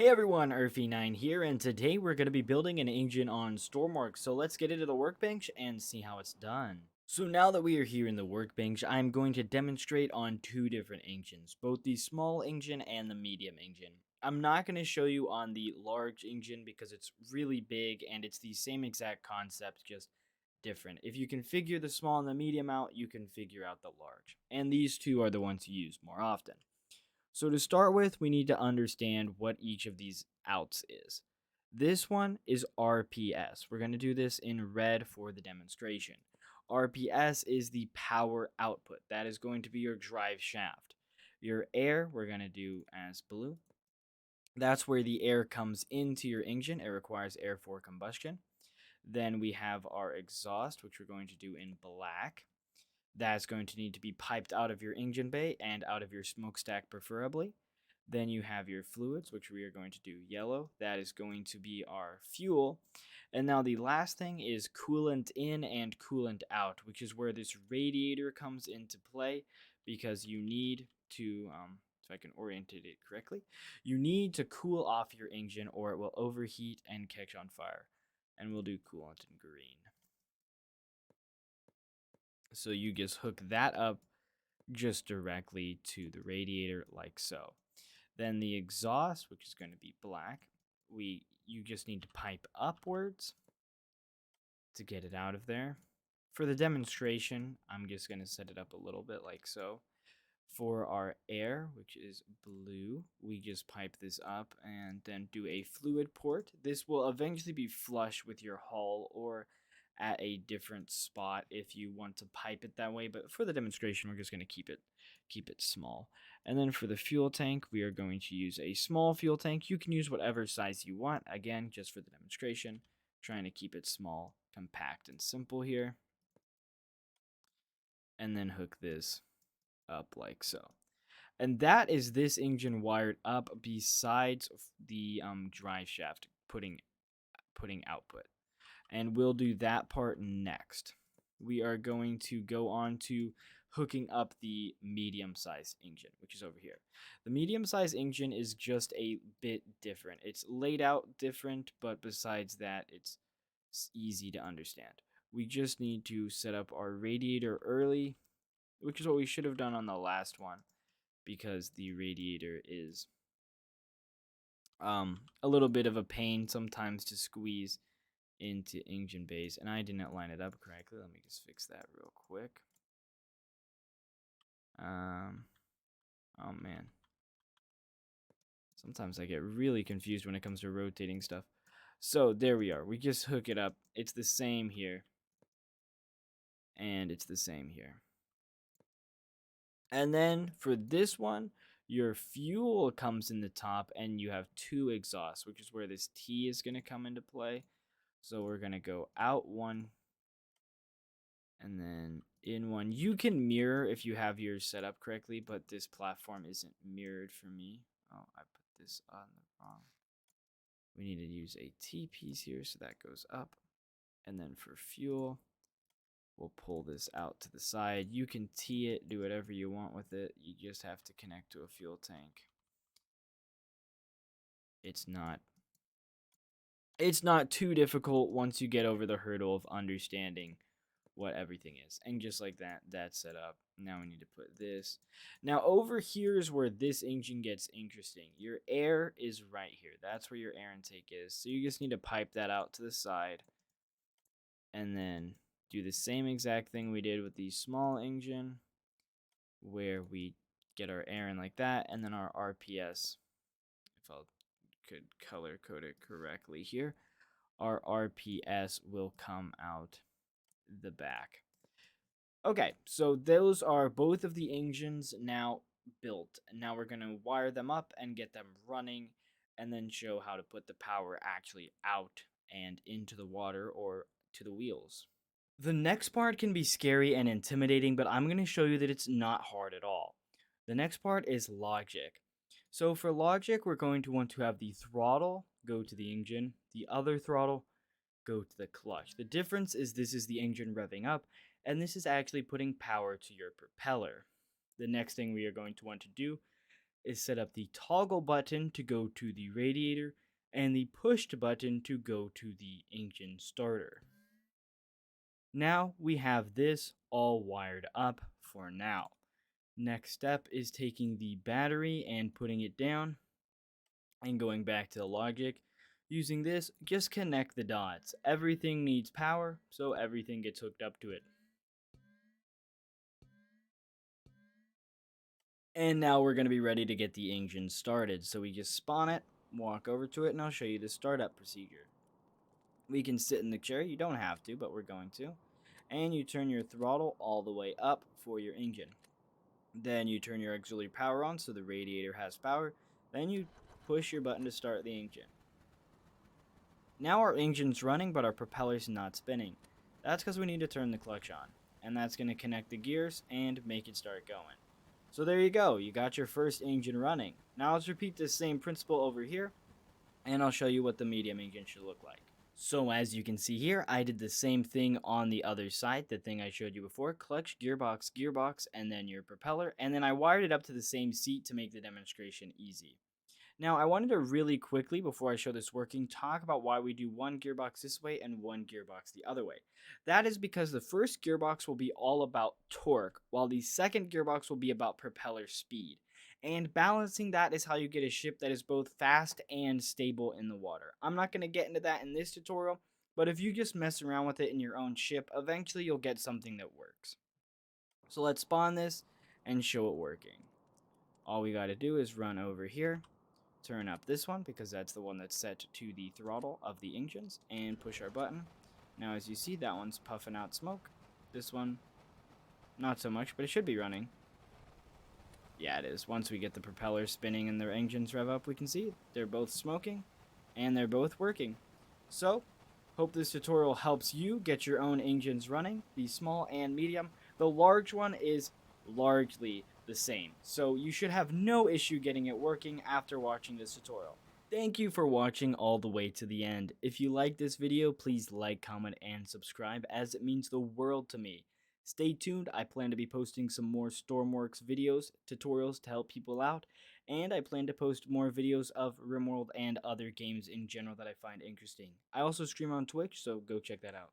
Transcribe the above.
Hey everyone, Earthy9 here, and today we're going to be building an engine on StormWorks, so let's get into the workbench and see how it's done. So now that we are here in the workbench, I'm going to demonstrate on two different engines, both the small engine and the medium engine. I'm not going to show you on the large engine because it's really big and it's the same exact concept, just different. If you can figure the small and the medium out, you can figure out the large. And these two are the ones you use more often. So to start with, we need to understand what each of these outs is. This one is RPS. We're going to do this in red for the demonstration. RPS is the power output. That is going to be your drive shaft. Your air, we're going to do as blue. That's where the air comes into your engine. It requires air for combustion. Then we have our exhaust, which we're going to do in black. That's going to need to be piped out of your engine bay and out of your smokestack preferably. Then you have your fluids, which we are going to do yellow. That is going to be our fuel. And now the last thing is coolant in and coolant out, which is where this radiator comes into play because you need to, if I can orient it correctly, you need to cool off your engine or it will overheat and catch on fire. And we'll do coolant in green. So you just hook that up just directly to the radiator like so. Then the exhaust, which is going to be black, you just need to pipe upwards to get it out of there. For the demonstration, I'm just going to set it up a little bit like so. For our air, which is blue, we just pipe this up and then do a fluid port. This will eventually be flush with your hull or at a different spot if you want to pipe it that way, but for the demonstration we're just going to keep it small. And then for the fuel tank, we are going to use a small fuel tank. You can use whatever size you want, again, just for the demonstration, trying to keep it small, compact, and simple here. And then hook this up like so. And that is this engine wired up besides the drive shaft putting output. And we'll do that part next. We are going to go on to hooking up the medium-sized engine, which is over here. The medium-sized engine is just a bit different. It's laid out different, but besides that, it's easy to understand. We just need to set up our radiator early, which is what we should have done on the last one, because the radiator is a little bit of a pain sometimes to squeeze into engine bays, and I didn't line it up correctly. Let me just fix that real quick. Oh man. Sometimes I get really confused when it comes to rotating stuff. So there we are. We just hook it up. It's the same here. And it's the same here. And then for this one, your fuel comes in the top and you have two exhausts, which is where this T is going to come into play. So we're going to go out one and then in one. You can mirror if you have yours set up correctly, but this platform isn't mirrored for me. Oh, I put this on the wrong. We need to use a T piece here, so that goes up. And then for fuel, we'll pull this out to the side. You can T it, do whatever you want with it. You just have to connect to a fuel tank. It's not too difficult once you get over the hurdle of understanding what everything is. And just like that, that's set up. Now we need to put this. Now over here is where this engine gets interesting. Your air is right here. That's where your air intake is. So you just need to pipe that out to the side. And then do the same exact thing we did with the small engine, where we get our air in like that. And then our RPS, if I could color code it correctly here, our RPS will come out the back. Okay, so those are both of the engines now built. Now we're going to wire them up and get them running and then show how to put the power actually out and into the water or to the wheels. The next part can be scary and intimidating, but I'm going to show you that it's not hard at all. The next part is logic. So for logic, we're going to want to have the throttle go to the engine, the other throttle go to the clutch. The difference is this is the engine revving up, and this is actually putting power to your propeller. The next thing we are going to want to do is set up the toggle button to go to the radiator and the pushed button to go to the engine starter. Now we have this all wired up for now. Next step is taking the battery and putting it down and going back to the logic. Using this, just connect the dots. Everything needs power, so everything gets hooked up to it. And now we're going to be ready to get the engine started. So we just spawn it, walk over to it, and I'll show you the startup procedure. We can sit in the chair. You don't have to, but we're going to. And you turn your throttle all the way up for your engine. Then you turn your auxiliary power on so the radiator has power. Then you push your button to start the engine. Now our engine's running, but our propeller's not spinning. That's because we need to turn the clutch on. And that's going to connect the gears and make it start going. So there you go, you got your first engine running. Now let's repeat this same principle over here, and I'll show you what the medium engine should look like. So as you can see here, I did the same thing on the other side, the thing I showed you before, clutch, gearbox, and then your propeller, and then I wired it up to the same seat to make the demonstration easy. Now, I wanted to really quickly, before I show this working, talk about why we do one gearbox this way and one gearbox the other way. That is because the first gearbox will be all about torque, while the second gearbox will be about propeller speed. And balancing that is how you get a ship that is both fast and stable in the water. I'm not going to get into that in this tutorial, but if you just mess around with it in your own ship, eventually you'll get something that works. So let's spawn this and show it working. All we got to do is run over here, turn up this one because that's the one that's set to the throttle of the engines, and push our button. Now as you see, that one's puffing out smoke. This one, not so much, but it should be running. Yeah, it is. Once we get the propeller spinning and their engines rev up, we can see they're both smoking and they're both working. So, hope this tutorial helps you get your own engines running, the small and medium. The large one is largely the same, so you should have no issue getting it working after watching this tutorial. Thank you for watching all the way to the end. If you like this video, please like, comment, and subscribe, as it means the world to me. Stay tuned, I plan to be posting some more StormWorks videos, tutorials to help people out, and I plan to post more videos of RimWorld and other games in general that I find interesting. I also stream on Twitch, so go check that out.